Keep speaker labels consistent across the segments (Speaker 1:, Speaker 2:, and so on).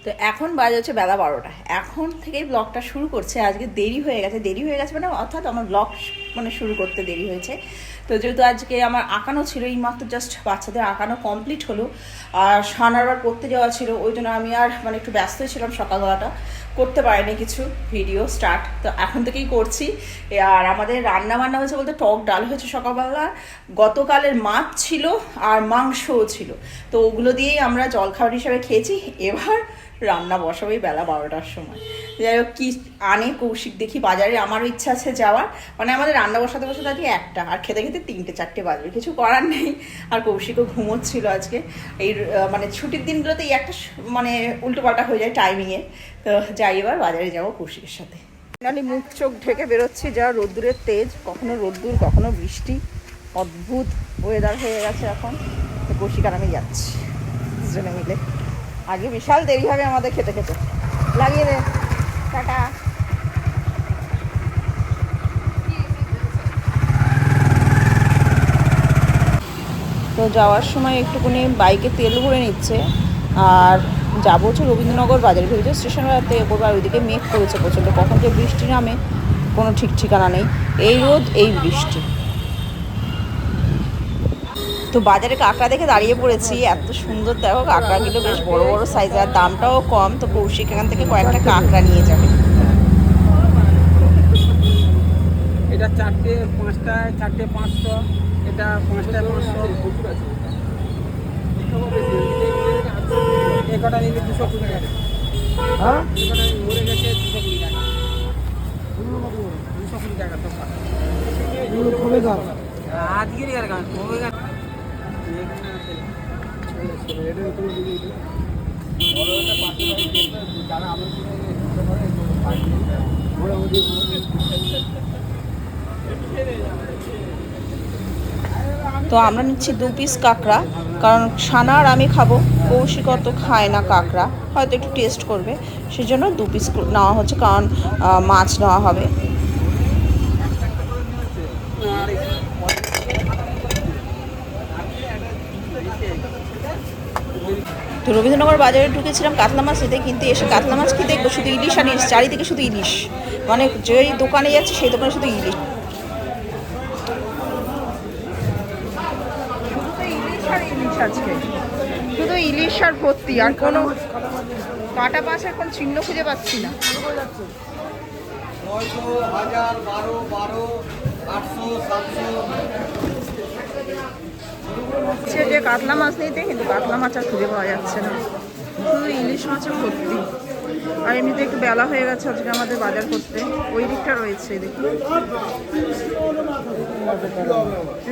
Speaker 1: তো এখন বাজে হচ্ছে বেলা 12টা, এখন থেকেই ব্লগটা শুরু করছে। আজকে দেরি হয়ে গেছে মানে অর্থাৎ আমার ব্লগ মানে শুরু করতে দেরি হয়েছে। তো যেহেতু আজকে আমার আঁকানো ছিল, এইমাত্র জাস্ট বাচ্চাদের আঁকানো কমপ্লিট হলো, আর সানারবার পড়তে যাওয়া ছিল, ওই জন্য আমি আর মানে একটু ব্যস্তই ছিলাম, সকালবেলাটা করতে পারিনি কিছু ভিডিও স্টার্ট। তো এখন থেকেই করছি। আর আমাদের রান্না বান্না হয়েছে বলতে টক ডাল হয়েছে সকালবেলা, গতকালের মাছ ছিল আর মাংসও ছিল, তো ওগুলো দিয়েই আমরা জলখাবার হিসাবে খেয়েছি। এবার রান্না বসাবোই বেলা 12টার সময়। যাই হোক কী আনে কৌশিক দেখি বাজারে, আমারও ইচ্ছা আছে যাওয়ার, মানে আমাদের রান্না বসাতে বসাতে আজকে 1টা, আর খেতে খেতে 3টে-4টে বাজবে, কিছু করার নেই। আর কৌশিকও ঘুমোচ্ছিল আজকে, এই মানে ছুটির দিনগুলোতে এই একটা মানে উল্টোপাল্টা হয়ে যায় টাইমিংয়ে। তো যাই এবার বাজারে যাবো কৌশিকের সাথে। ফাইনালি মুখ চোখ ঢেকে বেরোচ্ছি, যা রোদ্দুরের তেজ, কখনো রোদ্দুর কখনো বৃষ্টি, অদ্ভুত ওয়েদার হয়ে গেছে এখন। তো কৌশিক আর আমি যাচ্ছি দুজনে মিলে, আগে বিশাল দেরি হবে আমাদের খেতে খেতে। লাগিয়ে দে, টাটা। তো যাওয়ার সময় একটুখানি বাইকে তেল ভরে নিচ্ছে, আর যাবো হচ্ছে রবীন্দ্রনগর বাজারে, ভেবেছে স্টেশন বাজারতে করবো, আর ওইদিকে মেঘ করেছে প্রচণ্ড, কখন যে বৃষ্টি নামে কোনো ঠিক ঠিকানা নেই, এই রোদ এই বৃষ্টি। তো বাজারে কাঁকড়া দেখে দাঁড়িয়ে পড়েছি, এত সুন্দর দেখো কাঁকড়াগুলো, বেশ বড় বড় সাইজের, আর দামটাও কম। তো কৌশিক এখান থেকে কয়েকটা কাঁকড়া নিয়ে যাবে।
Speaker 2: এটা 4টে 5টায়, 4টে 500, এটা 5টায় 500। এই কটা নিলে 220 টাকা। হ্যাঁ এই কটা মরে গেছে 220 টাকা। 220 টাকা তো কমে গেল আজকের ইয়ার গান কমে গেল।
Speaker 1: তো আমরা নিচ্ছি 2 পিস কাঁকড়া, কারণ সানা আর আমি খাবো, কৌশিক অত খায় না কাঁকড়া, হয়তো একটু টেস্ট করবে, সেজন্য 2 পিস নেওয়া হচ্ছে, কারণ মাছ নেওয়া হবে। তো রবীন্দ্রনগর বাজারে ঢুকেছিলাম কাতলা মাছ নিতে, কিন্তু এসে কাতলা মাছ কি দেখবো, শুধু ইলিশ আর ইলিশ, চারিদিকে শুধু ইলিশ, মানে যেই দোকানে যাচ্ছে সেই দোকানে শুধু ইলিশ, আজকে শুধু ইলিশ আর ভর্তি, আর কোনো কাটা মাছের কোনো চিহ্ন খুঁজে পাচ্ছি না।
Speaker 2: 900, 1000, 12, 12, 800, 700।
Speaker 1: যে কাতলা মাছ নিতে, কিন্তু কাতলা মাছ আর খুঁজে পাওয়া যাচ্ছে না, শুধু ইলিশ মাছের ভর্তি। আর এমনিতে একটু বেলা হয়ে গেছে আজকে আমাদের বাজার করতে। ওই দিকটা রয়েছে, দেখি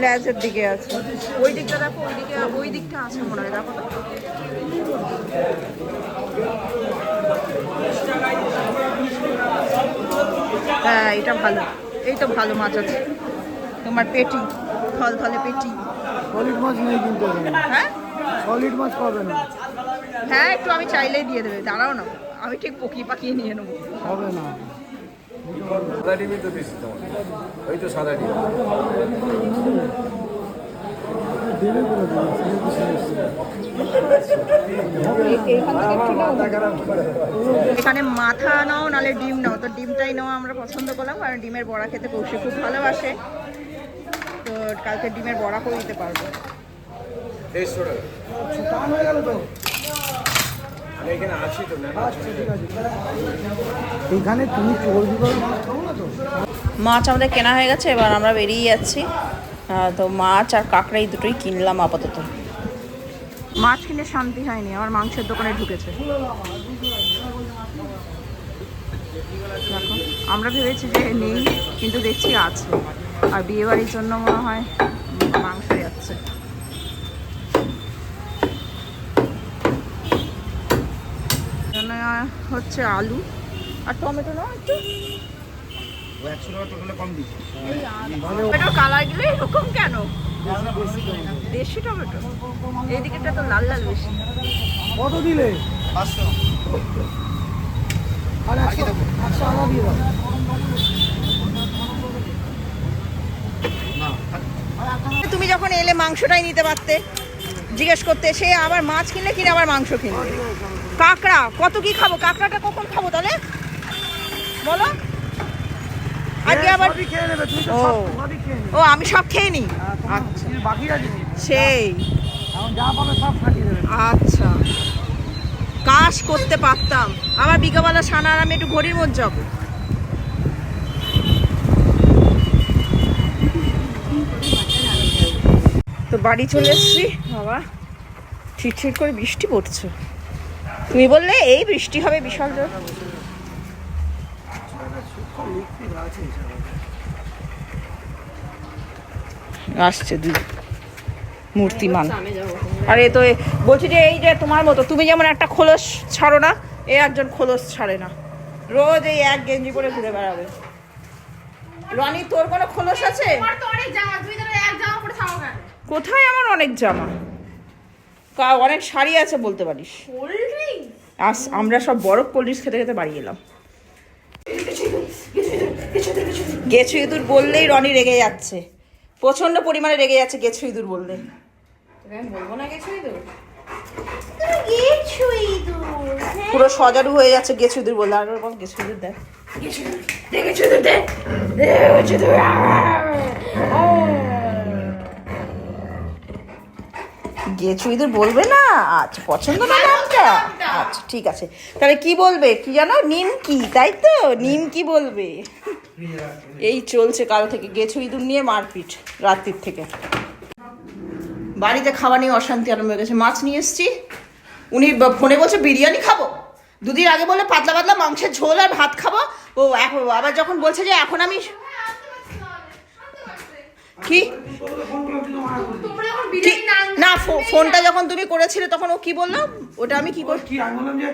Speaker 1: ল্যাজের দিকে আছে, ওই দিকটা দেখো, ওই দিকটা আছে মনে হয়, দেখো তো। হ্যাঁ এটা ভালো, এই তো ভালো মাছ আছে তোমার, পেটি থলথলে পেটি।
Speaker 2: সলিড মাছ নেই কিন্তু,
Speaker 1: হ্যাঁ
Speaker 2: সলিড মাছ পাবে না।
Speaker 1: হ্যাঁ একটু আমি চাইলেই দিয়ে দেবে, দাঁড়াও না, আমি ঠিক পকিয়ে পাকিয়ে নিয়ে নেবো।
Speaker 2: হবে না,
Speaker 3: সাদা ডিমই তো দিচ্ছি তোমার, ওই তো সাদা ডিম।
Speaker 1: এখানে মাথা নাও নাহলে ডিম নাও, তো ডিমটাই নেওয়া আমরা পছন্দ করলাম, কারণ ডিমের বড়া খেতে কৌশিক খুব ভালোবাসে, তো কালকে ডিমের বড়া করে দিতে পারবো।
Speaker 3: 150 টাকা
Speaker 2: টান হয়ে গেল তো।
Speaker 3: আমি এখানে আছি তো,
Speaker 2: আচ্ছা ঠিক আছে, এখানে তুমি চর্বি করে মাছ খাবো না তো।
Speaker 1: মাছ আমাদের কেনা হয়ে গেছে, এবার আমরা বেরিয়ে যাচ্ছি। তো মাছ আর কাঁকড়া এই দুটোই কিনলাম আপাতত। মাছ কিনে শান্তি হয়নি, আমার মাংসের দোকানে ঢুকেছে। দেখো আমরা ভেবেছি যে নেই, কিন্তু দেখছি আছে, আর বিয়েবাড়ির জন্য মনে হয় মাংস যাচ্ছে। হচ্ছে আলু আর টমেটো না একটু,
Speaker 3: 100 টাকা টোটালে কম দিচ্ছি।
Speaker 1: টমেটোর কালারগুলো এরকম কেন? দেশি টমেটো, এইদিকেটা তো লাল লাল বেশি।
Speaker 2: কত দিলে?
Speaker 3: 500।
Speaker 2: আর 100 আদা দিয়ে দাও।
Speaker 1: তুমি যখন এলে মাংসটাই নিতে পারতে, জিজ্ঞেস করতে, সে আবার মাছ কিনলে কিনে আবার মাংস কিনবে। কাঁকড়া কত কি খাবো? কাঁকড়াটা কখন খাবো তাহলে বলো? আজকে আবার
Speaker 2: সবই খেয়ে নেবে, তুমি তো
Speaker 1: ও
Speaker 2: সবই খেয়ে নেবে।
Speaker 1: ও আমি সব খেয়ে নিই।
Speaker 2: আচ্ছা বাকি আছে
Speaker 1: সেই
Speaker 2: এখন যা পাবে সব ফাটিয়ে দেবে।
Speaker 1: আচ্ছা, কাজ করতে পারতাম। আবার বিকাবেলা সানা আর আমি একটু ঘড়ির মধ্যে যাবো। তো বাড়ি চলে এসছি বাবা, ঠিকঠিক করে বৃষ্টি পড়ছে। তুমি বললে এই বৃষ্টি হবে বিশাল জোর। আসছে দুই মূর্তিমান। আরে তো বলছি যে এই যে তোমার মতো তুমি যেমন একটা খোলস ছাড়ো না, এ একজন খোলস ছাড়ে না, রোজ এই এক গেঞ্জি পরে ঘুরে বেড়াবে। রনি তোর কোনো খোলস আছে? কোথায় আমার অনেক জামা, অনেক শাড়ি আছে বলতে পারিস। আমরা সব বরফ কোল্ড ড্রিঙ্কস খেতে খেতে বাড়ি এলাম। গেছু ইঁদুর বললেই রনি রেগে যাচ্ছে, প্রচন্ড পরিমাণে রেগে যাচ্ছে গেছু ইঁদুর বললে।
Speaker 4: বলবো না গেছো ইঁদুর?
Speaker 1: পুরো সজারু হয়ে যাচ্ছে গেছু ইঁদুর বললে। আর বল গেছু ইঁদুর দেখ, গেছু ইঁদুর বলবে না? আচ্ছা পছন্দ না নামটা? আচ্ছা ঠিক আছে, তাহলে কি বলবে? কি জানো, নিমকি, তাই তো? নিমকি বলবে। এই চলছে কাল থেকে গেছু ইঁদুর নিয়ে মারপিট রাত্রির থেকে। বাড়িতে খাওয়া নিয়ে অশান্তি আরম্ভ হয়ে গেছে। মাছ নিয়ে এসছি, উনি ফোনে বলছে বিরিয়ানি খাবো, দুদিন আগে বলে পাতলা পাতলা মাংসের ঝোল আর ভাত খাবো। ও এখন আবার যখন বলছে যে এখন আমি কি না, ফোনটা যখন তুমি করেছিলে তখন ও কি বললো, ওটা আমি কি
Speaker 2: কি আমি বললাম যে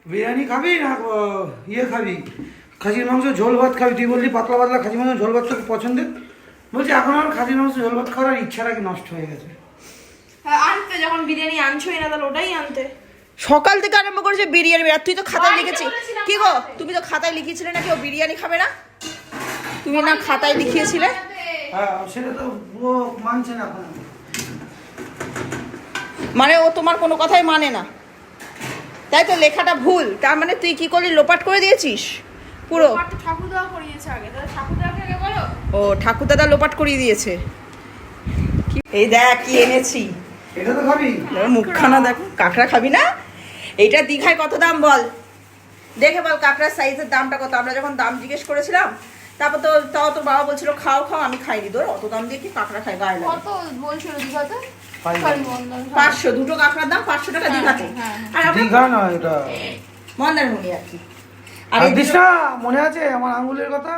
Speaker 2: বিরিয়ানি খাবি না ইয়ে খাবি, খাসির মাংস ঝোল ভাত খাবি, তুই বললি পাতলা পাতলা খাসির মাংস ঝোল ভাত তো পছন্দের। বলছি এখন আমার খাসির মাংস ঝোল ভাত খাওয়ার ইচ্ছাটা কি নষ্ট হয়ে গেছে।
Speaker 4: আনতে যখন বিরিয়ানি আনছোই না তাহলে ওটাই আনতে।
Speaker 1: সকাল থেকে আরম্ভ করেছে বিরিয়ানি। আর তুই তো খাতায় লিখেছি কি গো, তুমি তো খাতায় লিখিয়েছিলে নাকি ও বিরিয়ানি খাবে না, তুমি না খাতায় লিখিয়েছিলে?
Speaker 2: হ্যাঁ সেটা তো ও মানছে না এখন।
Speaker 1: মানে ও তোমার কোনো কথাই মানে না, তাই তো? লেখাটা ভুল, তার মানে তুই কি করলি, লোপাট করে দিয়েছিস পুরো?
Speaker 4: ঠাকুরদা করিয়েছে আগে, তাহলে ঠাকুরদাকে আগে বলো।
Speaker 1: ও ঠাকুরদাদা লোপাট করিয়ে দিয়েছে। এই দেখ কি এনেছি,
Speaker 2: এটা তো খাবি?
Speaker 1: মুখখানা দেখো। কাঁকড়া খাবি না? এইটা দীঘায় কত দাম বল, দেখে বল কাঁকড়ার সাইজের দামটা কত। আমরা যখন দাম জিজ্ঞেস করেছিলাম, তারপর তো তাও তোর বাবা বলছিল খাও খাও, আমি খাইনি। তোর অত দাম দিয়ে কি কাঁকড়া খাই, গায়ে লাগে।
Speaker 4: কত বলছিল দীঘাতে?
Speaker 1: 500, দুটো কাঁকড়ার দাম 500 টাকা দীঘাতে। আর আমরা
Speaker 2: দীঘা না এটা
Speaker 1: মন্দারমণি আর কি। আর
Speaker 2: আর
Speaker 1: এই
Speaker 2: দিস না, মনে আছে আমার আঙ্গুলের কথা?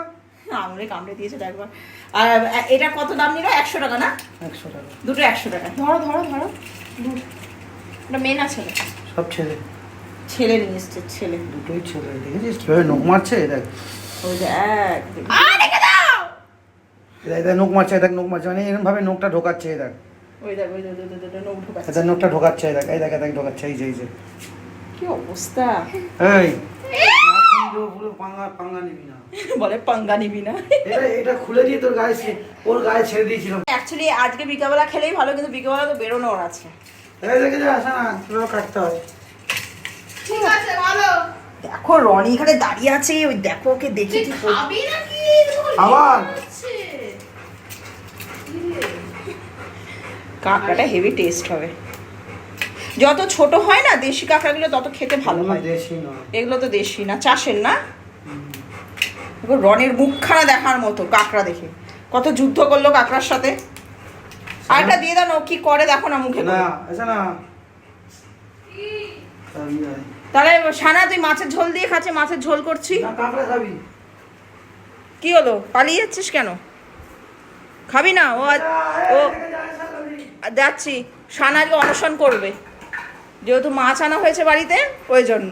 Speaker 1: আঙুলে কামড়ে দিয়েছে একবার। আর এটা কত দাম নিল? 100 টাকা না?
Speaker 2: 100 টাকা
Speaker 1: দুটো 100 টাকা।
Speaker 4: ধরো ধরো ধরো, এটা মেন আছে।
Speaker 2: সব ছেলে,
Speaker 1: ছেলে নিয়ে এসছে, ছেলে
Speaker 2: দুটোই ছেলে। দেখেছিস কিভাবে নোক মারছে? দেখ
Speaker 1: ওই দেখ, রেখে দাও।
Speaker 2: দেখ নোক মারছে, দেখ নোক মারছে, মানে এরকম ভাবে নোকটা ঢোকাচ্ছে। দেখ
Speaker 1: ওই দেখ, ওই দেখ নখ ঢোকাচ্ছে।
Speaker 2: এটা নোকটা ঢোকাচ্ছে। দেখ এই দেখ দেখ ঢোকাচ্ছে, এই যে এই যে
Speaker 1: কি অবস্থা।
Speaker 2: এই এখন তো পুরো পাঙ্গা নিবি না।
Speaker 1: বলে পাঙ্গা নিবি না।
Speaker 2: এটা খুলে দিয়ে তোর গায়ে ওর গায়ে ছেড়ে দিয়েছিলাম।
Speaker 1: অ্যাকচুয়ালি আজকে বিকালবেলা খেলেই ভালো, কিন্তু বিকালবেলা তো বেরোনোর আছে।
Speaker 2: এই দেখে যা, আসা না কিভাবে কাটতে হয়।
Speaker 4: ঠিক আছে ভালো।
Speaker 1: দেখো রনি এখানে দাঁড়িয়ে আছে, ওই দেখো ওকে দেখে কি করছে।
Speaker 4: খাবি নাকি?
Speaker 2: আবার
Speaker 1: কাঁকড়াটা হেভি টেস্ট হবে। যত ছোট হয় না দেশি কাঁকড়াগুলো তত খেতে ভালো হয়।
Speaker 2: দেশি নয়,
Speaker 1: এগুলো তো দেশি না, চাষের না। রনির মুখখানা দেখার মতো কাঁকড়া দেখে, কত যুদ্ধ করলো কাঁকড়ার সাথে। আরেকটা দিয়ে দাও না, ও কি করে দেখো না মুখে করে।
Speaker 2: না আসা না।
Speaker 1: তাহলে সানা তুই মাছের ঝোল দিয়ে খাচ্ছে, মাছের ঝোল করছি।
Speaker 2: না কাঁকড়া খাবি?
Speaker 1: কি হলো, পালিয়ে যাচ্ছিস কেন? খাবি না? ও ও যাচ্ছি, সানা আজকে অনশন করবে, যেহেতু মাছ আনা হয়েছে বাড়িতে, ওই জন্য।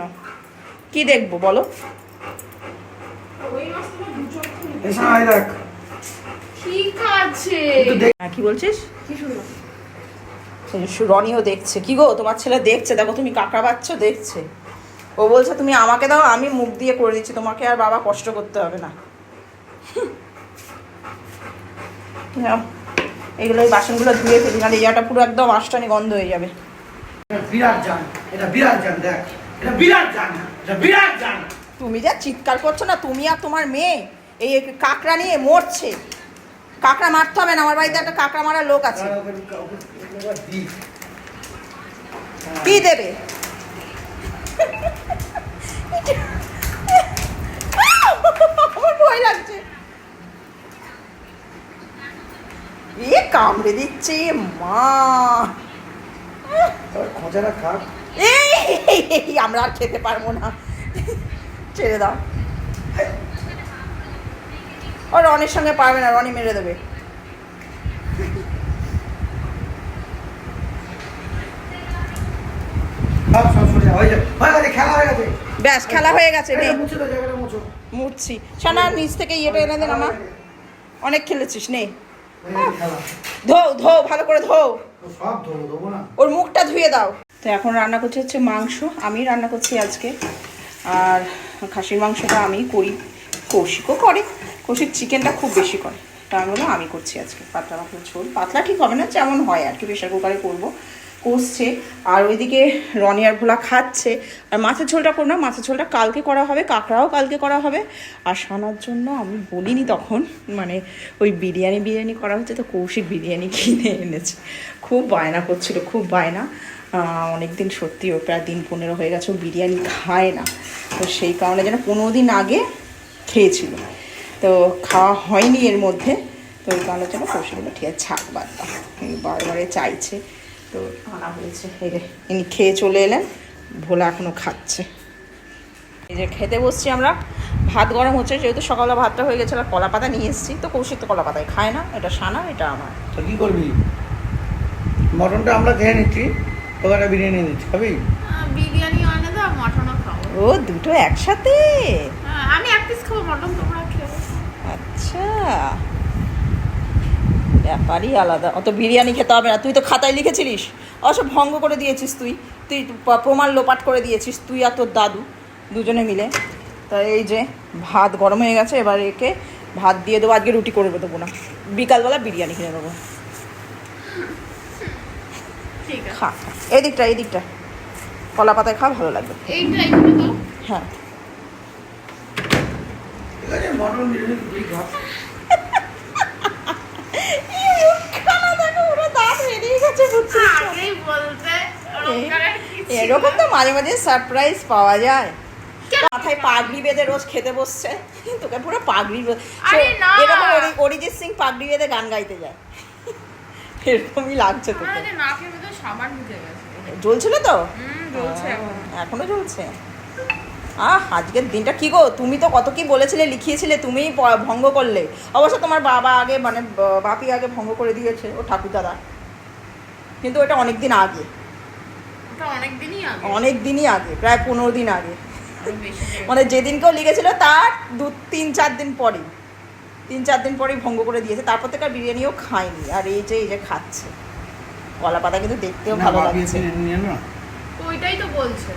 Speaker 1: কি দেখবো বলো?
Speaker 2: এসা আয় দেখ।
Speaker 4: ঠিক আছে।
Speaker 1: হ্যাঁ, কি বলছিস?
Speaker 4: কি শুনলাম?
Speaker 1: রনিও দেখছে। কি গো তোমার ছেলে দেখছে, দেখো তুমি কাঁকড়া বাচ্চ দেখছে। ও বলছে তুমি আমাকে দাও, আমি মুখ দিয়ে করে দিচ্ছি, তোমাকে আর বাবা কষ্ট করতে হবে না। নাও, এগুলো এই বাসনগুলো ধুয়ে ফেলি, নাহলে ইয়াটা পুরো একদম আষ্টানি গন্ধ হয়ে যাবে।
Speaker 2: বিরাট জান, এটা বিরাট জান। দেখ এটা বিরাট জানা, এটা বিরাট জানা।
Speaker 1: তুমি যা চিৎকার করছো না, তুমি আর তোমার মেয়ে এই কাঁকড়া নিয়ে মরছে। কাঁকড়া মারতে হবে না, আমার বাড়িতে একটা কাঁকড়া মারার লোক আছে। কি দেবে? আমার ভয় লাগছে। এ কামড়ে দিচ্ছে মা।
Speaker 2: খোঁচারা খাক।
Speaker 1: এই আমরা আর খেতে পারবো না, ছেড়ে দাও। ও রনির সঙ্গে পারবে না, রনি মেরে দেবে।
Speaker 2: খেলা হয়ে গেছে।
Speaker 1: ব্যাস খেলা হয়ে গেছে। নে
Speaker 2: মুছে দাও, জায়গাটা মুছো।
Speaker 1: মুছছি। সানা নিচ থেকে ইয়েটা এনে দেন আমার। অনেক খেলেছিস, নে
Speaker 2: খেলা
Speaker 1: ধো ধো, ভালো করে ধো।
Speaker 2: সব ধরো, দেবো না।
Speaker 1: ওর মুখটা ধুয়ে দাও। তো এখন রান্না করছি হচ্ছে মাংস, আমি রান্না করছি আজকে। আর খাসির মাংসটা আমি করি, কৌশিকও করে। কৌশিক চিকেনটা খুব বেশি করে, তার হলো আমি করছি আজকে পাতলা পাতলা ঝোল। পাতলা ঠিক হবে না, যেমন হয় আর কি, প্রেশার কুকারে করবো। কষছে আর ওইদিকে রনি আর ভোলা খাচ্ছে। আর মাছের ঝোলটা করো না, মাছের ঝোলটা কালকে করা হবে, কাঁকড়াও কালকে করা হবে। আর সানার জন্য আমি বলিনি তখন, মানে ওই বিরিয়ানি করা হচ্ছে, তো কৌশিক বিরিয়ানি কিনে এনেছে। খুব বায়না করছিল, খুব বায়না। অনেক দিন সত্যি, ও প্রায় দিন 15 হয়ে গেছে ও বিরিয়ানি খায় না। তো সেই কারণে যেন 15 দিন আগে খেয়েছিল, তো খাওয়া হয়নি এর মধ্যে। তো ওই কারণে যেন কৌশিকগুলো ঠিক আছে ছাক বাদ দাও, বারবারে চাইছে, তো আনা হয়েছে। এই যে ইনি খেয়ে চলে এলেন, ভোলা এখনও খাচ্ছে। এই যে খেতে বসছি আমরা, ভাত গরম হচ্ছে, যেহেতু সকালে ভাতটা হয়ে গেছিলো। কলা পাতা নিয়ে এসেছি, তো কৌশিক তো কলা পাতায় খায় না, এটা সানা, এটা আমার।
Speaker 2: তো কি করবি? মটনটা আমরা খেয়ে নিচ্ছি, তোকে বিরিয়ানি নিচ্ছি, খাবি?
Speaker 4: বিরিয়ানি আনে দাও, মটনও খাবো।
Speaker 1: ও দুটো একসাথে?
Speaker 4: আমি এক পিস খাবো, মটন তোমরা খেও।
Speaker 1: আচ্ছা, ব্যাপারই আলাদা। অত বিরিয়ানি খেতে হবে না, তুই তো খাতায় লিখেছিলিস, অবশ্য ভঙ্গ করে দিয়েছিস তুই। তুই প্রমাণ লোপাট করে দিয়েছিস, তুই আর তোর দাদু দুজনে মিলে। তা এই যে ভাত গরম হয়ে গেছে, এবার একে ভাত দিয়ে দেবো। আজকে রুটি করে দেবো না, বিকালবেলা বিরিয়ানি কিনে দেবো।
Speaker 4: ঠিক আছে,
Speaker 1: খা খা, এই দিকটা কলা পাতায় খা, ভালো লাগবে।
Speaker 4: এইটা তো
Speaker 1: হ্যাঁ,
Speaker 2: ঠিক আছে, মটন বিরিয়ানি তুই খা।
Speaker 4: আগেই বলতে
Speaker 1: এরকম তো মাঝে মাঝে সারপ্রাইজ পাওয়া যায়। মাথায় পাগড়ি বেঁধে রোজ খেতে বসছে, তোকে পুরো পাগড়ি
Speaker 4: আরে না।
Speaker 1: এরকম অরিজিৎ সিং পাগড়ি বেঁধে গান গাইতে যায়, এরকমই লাগছে তোকে।
Speaker 4: আমাদের নাকের মধ্যে সাবান ঢুকে গেছে।
Speaker 1: জ্বলছিল তো?
Speaker 4: জ্বলছে এখন।
Speaker 1: এখনো জ্বলছে? আজকের দিনটা কি গো, তুমি তো কত কি বলেছিলে, লিখিয়েছিলে, তুমিই ভঙ্গ করলে। অবশ্য তোমার বাবা আগে, মানে বাপি আগে ভঙ্গ করে দিয়েছে, ও ঠাকুরদাদা, কিন্তু ওটা অনেক দিন আগে,
Speaker 4: ওটা অনেক দিনই আগে,
Speaker 1: অনেক দিনই আগে, প্রায় 15 দিন আগে।
Speaker 4: বেশি
Speaker 1: মানে যেদিনকেও লিখেছিল তার 3-4 দিন পরেই, 3-4 দিন পরেই ভঙ্গ করে দিয়েছে। তারপর থেকে আর বিরিয়ানিও খায়নি। আর এই যে খাচ্ছে কলা পাতা, কিন্তু দেখতেও ভালো লাগছে।
Speaker 4: ওইটাই তো বলছে।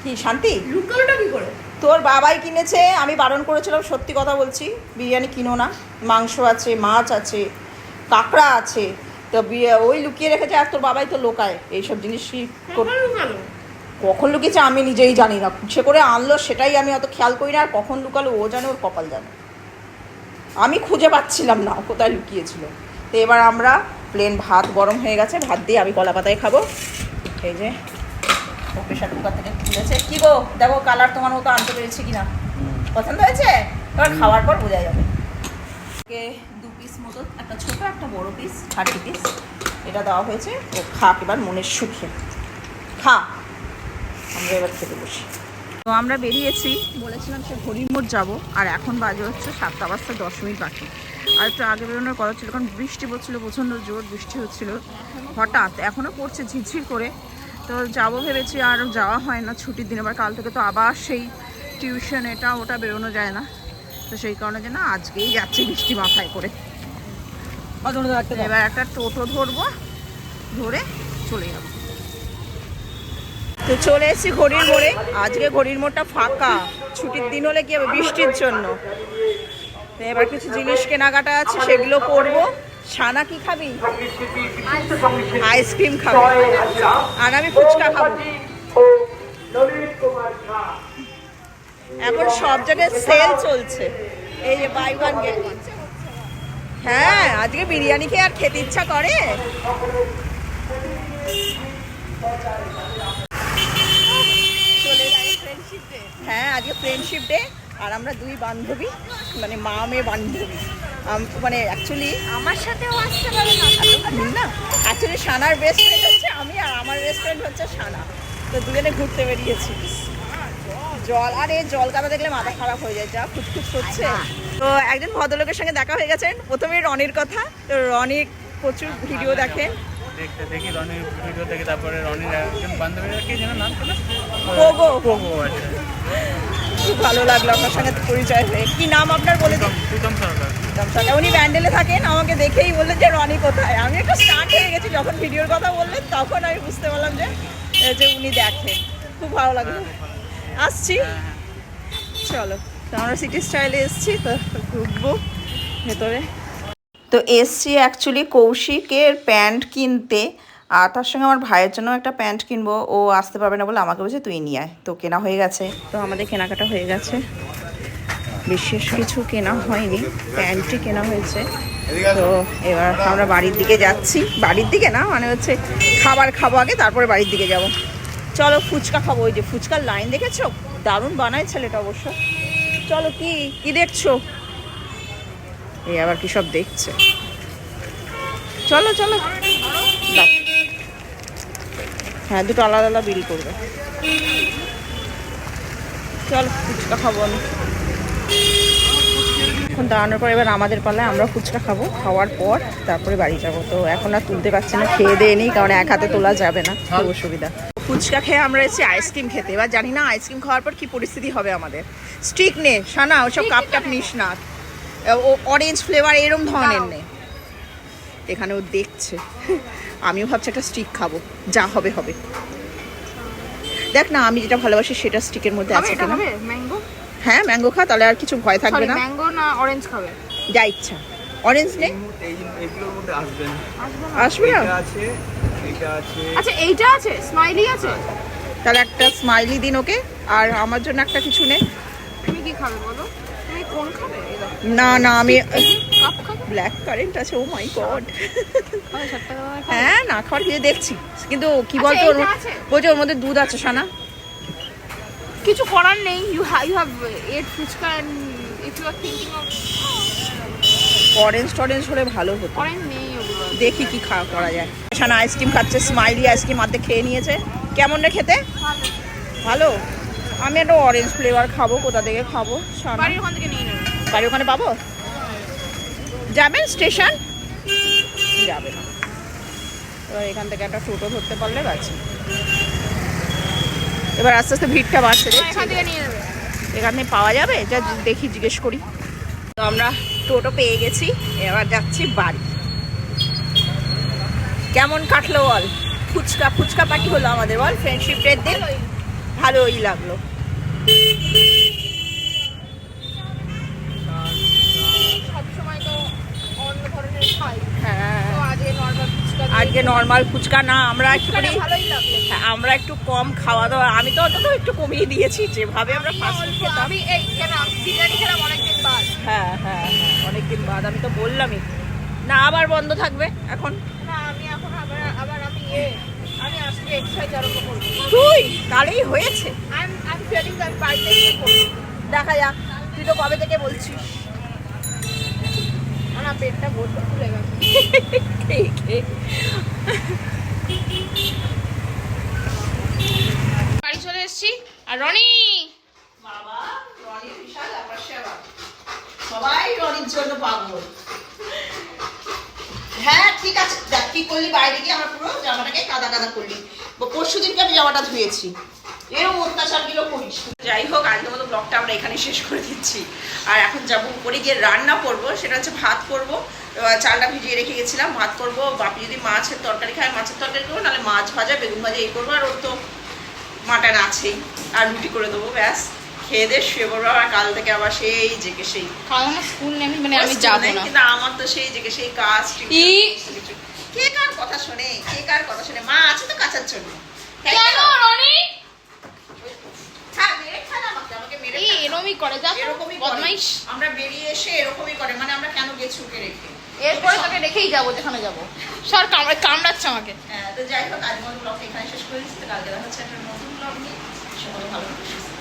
Speaker 1: কি শান্তি,
Speaker 4: লুকালোটা কি করে?
Speaker 1: তোর বাবাই কিনেছে, আমি বারণ করেছিলাম, সত্যি কথা বলছি, বিরিয়ানি কিনো না। মাংস আছে, মাছ আছে, কাঁকড়া আছে, তো ওই লুকিয়ে রেখেছে। আর তোর বাবাই তো লোকায় এইসব জিনিস।
Speaker 4: কখন লুকালো?
Speaker 1: কখন লুকিয়েছে আমি নিজেই জানি না, সে করে আনলো সেটাই আমি অত খেয়াল করি না। আর কখন লুকালো ও জানে, ওর কপাল জানে। আমি খুঁজে পাচ্ছিলাম না কোথায় লুকিয়েছিল। তো এবার আমরা প্লেন ভাত গরম হয়ে গেছে, ভাত দিয়ে আমি কলা পাতায় খাবো। এই যে প্রেশার কুকার থেকে খুলেছে। কি গো, দেখো কালার তোমার মতো আনতে পেরেছি কিনা, পছন্দ হয়েছে? এবার খাওয়ার পর বোঝা যাবে। 2 পিস মতো, একটা ছোট একটা বড় পিস, 30 পিস এটা দেওয়া হয়েছে। ও খাক এবার মনের সুখে, খা। আমরা এবার খেতে বসি। তো আমরা বেরিয়েছি, বলেছিলাম সে হরির মোড় যাবো, আর এখন বাজে হচ্ছে 7টা বাজতে 10 মিনিট বাকি। আর একটু আগে বেরোনোর কথা ছিল, কারণ বৃষ্টি পড়ছিল, প্রচণ্ড জোর বৃষ্টি হচ্ছিল হঠাৎ, এখনও পড়ছে ঝিরঝির করে। তো যাবো ভেবেছি, আর যাওয়া হয় না ছুটির দিন। আবার কাল থেকে তো আবার সেই টিউশন, এটা ওটা, বেরোনো যায় না। তো সেই কারণে যে না, আজকেই যাচ্ছি বৃষ্টি মাথায় করে। এবার একটা টোটো ধরবো, ধরে চলে যাবো। তো চলে এসেছি ঘড়ির মোড়ে। আজকে ঘড়ির মোড়টা ফাঁকা, ছুটির দিন হলে কি হবে, বৃষ্টির জন্য। তো এবার কিছু জিনিস কেনাকাটা আছে, সেগুলো করবো, সানা কি খাবি? আইসক্রিম খাবি আর আমি ফুচকা খাবো। এখন সব জায়গায় সেল চলছে, এই যে বাই ওয়ান গেট ওয়ান। হ্যাঁ, আজকে বিরিয়ানি খেয়ে আর খেতে ইচ্ছা করে। হ্যাঁ, আজকে ফ্রেন্ডশিপ ডে আর আমরা দুই বান্ধবী, মানে মা মেয়ে বান্ধবী। মানে অ্যাকচুয়ালি
Speaker 4: আমার সাথেও আসতে পারে
Speaker 1: না, অ্যাকচুয়ালি সানার বেস্ট ফ্রেন্ড হচ্ছে আমি আর আমার বেস্ট ফ্রেন্ড হচ্ছে সানা। তো দুজনে ঘুরতে বেরিয়েছি। জল, আরে জল কাদা দেখলে মাথা খারাপ হয়ে যায়, যা খুঁতখুত করছে। তো একজন ভদ্রলোকের সঙ্গে দেখা হয়ে গেছেন। প্রথমে রনির কথা, তো রনি প্রচুর ভিডিও দেখেন।
Speaker 3: দেখি রনির ভিডিও দেখি, তারপরে রনির একজন বান্ধবীরা কি যেন নাম ছিল,
Speaker 1: পোগো।
Speaker 3: পোগো আছে।
Speaker 1: খুব ভালো লাগলো আপনার সঙ্গে পরিচয় হয়ে। কি নাম আপনার বলে দিন?
Speaker 3: প্রীতম সরকার।
Speaker 1: উনি ব্যান্ডেলে থাকেন। আমাকে দেখেই বললেন যে রনি কোথায়। আমি একটু স্টার্ট হয়ে গেছি যখন ভিডিওর কথা বললেন, তখন আমি বুঝতে পারলাম যে উনি দেখেন। খুব ভালো লাগলো। আসছি, চলো। তো আমরা সিটি স্টাইলে এসছি, তো ঘুরবো ভেতরে। তো এসছি অ্যাকচুয়ালি কৌশিকের প্যান্ট কিনতে, আর তার সঙ্গে আমার ভাইয়ের জন্য একটা প্যান্ট কিনবো। ও আসতে পারবে না বলে আমাকে বলছে তুই নিয়ে আয়। তো কেনা হয়ে গেছে, তো আমাদের কেনাকাটা হয়ে গেছে। বিশেষ কিছু কেনা হয়নি, প্যান্টই কেনা হয়েছে। তো এবার আমরা বাড়ির দিকে যাচ্ছি। বাড়ির দিকে না, মানে হচ্ছে খাবার খাবো আগে, তারপরে বাড়ির দিকে যাব। চলো ফুচকা খাবো। ওই যে ফুচকার লাইন দেখেছো, দারুণ বানায় ছেলেটা অবশ্য। চলো, কি কি দেখছো? এই আবার কি সব দেখছে। চলো চলো, দাও। হ্যাঁ, দুটো আলাদা আলাদা বিল করবে। চলো ফুচকা খাবো আমি। এখন দাঁড়ানোর পর এবার আমাদের পালায়, আমরা ফুচকা খাবো। খাওয়ার পর তারপরে বাড়ি যাব। তো এখন আর তুলতে পারছি না, খেয়ে দিয়ে নিই, কারণ এক হাতে তোলা যাবে না, খুব অসুবিধা। ফুচকা খেয়ে আমরা এসেছি আইসক্রিম খেতে। এবার জানি না আইসক্রিম খাওয়ার পর কি পরিস্থিতি হবে আমাদের। স্টিক নে সানা, ওসব কাপ টাপ নিস না। ও অরেঞ্জ ফ্লেভার এরম ধরনের নে। এখানে ও দেখছে, আমিও ভাবছি একটা স্টিক খাবো, যা হবে হবে। দেখ না, আমি যেটা ভালোবাসি সেটা স্টিকের মধ্যে আছে কিনা।
Speaker 4: ম্যাঙ্গো?
Speaker 1: হ্যাঁ, ম্যাঙ্গো খা, তাহলে আর কিছু ভয় থাকবে না।
Speaker 4: ম্যাঙ্গো না অরেঞ্জ খাবে?
Speaker 1: যা ইচ্ছা। অরেঞ্জ নে,
Speaker 3: এইগুলোর মধ্যে আসবে না।
Speaker 1: আসবে না।
Speaker 3: এটা আছে, এটা আছে।
Speaker 4: আচ্ছা, এইটা আছে, স্মাইলি আছে।
Speaker 1: তাহলে একটা স্মাইলি দিন ওকে, আর আমার জন্য একটা কিছু নে।
Speaker 4: তুমি কি খাবে বলো? তুমি কোন খাবে?
Speaker 1: না না, আমি
Speaker 4: কাপ খাবে?
Speaker 1: ব্ল্যাক কারেন্ট আছে। ও মাই গড।
Speaker 4: 60 টাকা দামের খাবে?
Speaker 1: হ্যাঁ, না খাওয়ার কিছু দেখছি, কিন্তু কি
Speaker 4: আচ্ছা,
Speaker 1: বলতো,
Speaker 4: এইটা আছে?
Speaker 1: বলছে ওর মধ্যে দুধ আছে সানা।
Speaker 4: কিছু করার নেই। You have ate phuchka and if you are thinking of
Speaker 1: orange টরেঞ্জ হলে ভালো হতো।
Speaker 4: অরেঞ্জ নেই ওগুলো।
Speaker 1: দেখি কি খাওয়া করা যায়। সানা আইসক্রিম খাচ্ছে, স্মাইলি আইসক্রিম অর্ধেক খেয়ে নিয়েছে। কেমন রে খেতে? ভালো। আমি একটা অরেঞ্জ ফ্লেভার খাবো। কোথা থেকে খাবো সানা?
Speaker 4: বাড়ির ওখান থেকে নিয়ে নেবে।
Speaker 1: বাড়ির ওখানে পাবো? যাবেন স্টেশন? যাবে না। এবার এখান থেকে একটা টোটো ধরতে পারলে বাঁচি। এবার আস্তে আস্তে ভিড়টা বাড়ছে, দেখছি।
Speaker 4: এখান থেকে নিয়ে নেবে।
Speaker 1: এখানে পাওয়া যাবে? যা দেখি, জিজ্ঞেস করি। তো আমরা টোটো পেয়ে গেছি, এবার যাচ্ছি বাড়ি। কেমন কাটলো বল? ফুচকা ফুচকা পার্টি হলো আমাদের, বল। ফ্রেন্ডশিপ ডের দিন ভালোই লাগলো।
Speaker 4: সবসময় তো অন্য ধরনের খাই,
Speaker 1: হ্যাঁ,
Speaker 4: তো আজকে নর্মাল ফুচকা।
Speaker 1: আজকে নর্মাল ফুচকা না, আমরা একটুখানি,
Speaker 4: ভালোই লাগলো।
Speaker 1: হ্যাঁ, আমরা একটু কম খাওয়া দাওয়া। আমি তো অন্তত একটু কমিয়ে দিয়েছি, যেভাবে আমরা ফাস্ট ফুড খেতাম।
Speaker 4: আমি এই খেলাম বিরিয়ানি, খেলাম অনেকদিন বাদ।
Speaker 1: হ্যাঁ হ্যাঁ হ্যাঁ, অনেকদিন বাদ। আমি তো বললামই না, আবার বন্ধ থাকবে এখন।
Speaker 4: না, আমি এখন আবার আমি আজকে এক্সারসাইজ আরম্ভ করব।
Speaker 1: তুই তাহলেই হয়েছে।
Speaker 4: I am feeling that birthday করব।
Speaker 1: দেখা যাক, তুই তো কবে থেকে বলছিস।
Speaker 4: আমার পেটটা বড্ড ফুলে গেছে। বাড়ি চলে এসেছি। আর রনি,
Speaker 1: বাবা, রনির বিশাল ব্যাপার সেবা। সবাই রনির জন্য পাগল। হ্যাঁ ঠিক আছে, দেখ কি করলি, বাইরে গিয়ে আমার পুরো জামাটাকে কাদা কাদা করলি। পরশু দিনকে আমি জামাটা ধুয়েছি, এরকম অত্যাচারগুলো করিস। যাই হোক, আজকের মতো ব্লগটা আমরা এখানে শেষ করে দিচ্ছি। আর এখন যাবো উপরে গিয়ে রান্না করবো, সেটা হচ্ছে ভাত করবো। চালটা ভিজিয়ে রেখে গেছিলাম, ভাত করবো। বাপি যদি মাছের তরকারি খায় মাছের তরকারি করবো, নাহলে মাছ ভাজা বেগুন ভাজা এই করবো। আর ওর তো মাটন আছেই, আর রুটি করে দেবো, ব্যাস। খেয়ে দিয়ে শুয়ে পড়বো, আর কাল থেকে আবার সেই জেগে সেই
Speaker 4: কাল আমার স্কুল নেই, মানে আমি যাবো না।
Speaker 1: কিন্তু আমার তো সেই জেগে সেই কাজ কে কার কথা শোনে, কে কার কথা শোনে? মা আছে তো কাছার জন্য। তাই
Speaker 4: কেন
Speaker 1: তো?
Speaker 4: রনি?
Speaker 1: হ্যাঁ, মেরে ফেল আমাকে, আমাকে মেরে
Speaker 4: এই
Speaker 1: ফেল।
Speaker 4: এরমই করে, যা
Speaker 1: এরকমই করে।
Speaker 4: বদমাইশ।
Speaker 1: আমরা বেরিয়ে এসে এরকমই করে, মানে আমরা কেন গেছি ওকে রেখে?
Speaker 4: এরপরে তোকে রেখেই যাবো যেখানে যাবো। সর, কামড়াচ্ছে আমাকে।
Speaker 1: হ্যাঁ, তো যাই হোক, আজকের ব্লগটা এখানে শেষ করে দিচ্ছি। তো কালকে দেখা হচ্ছে একটা নতুন ব্লগ নিয়ে। সবাই ভালো থাকবেন।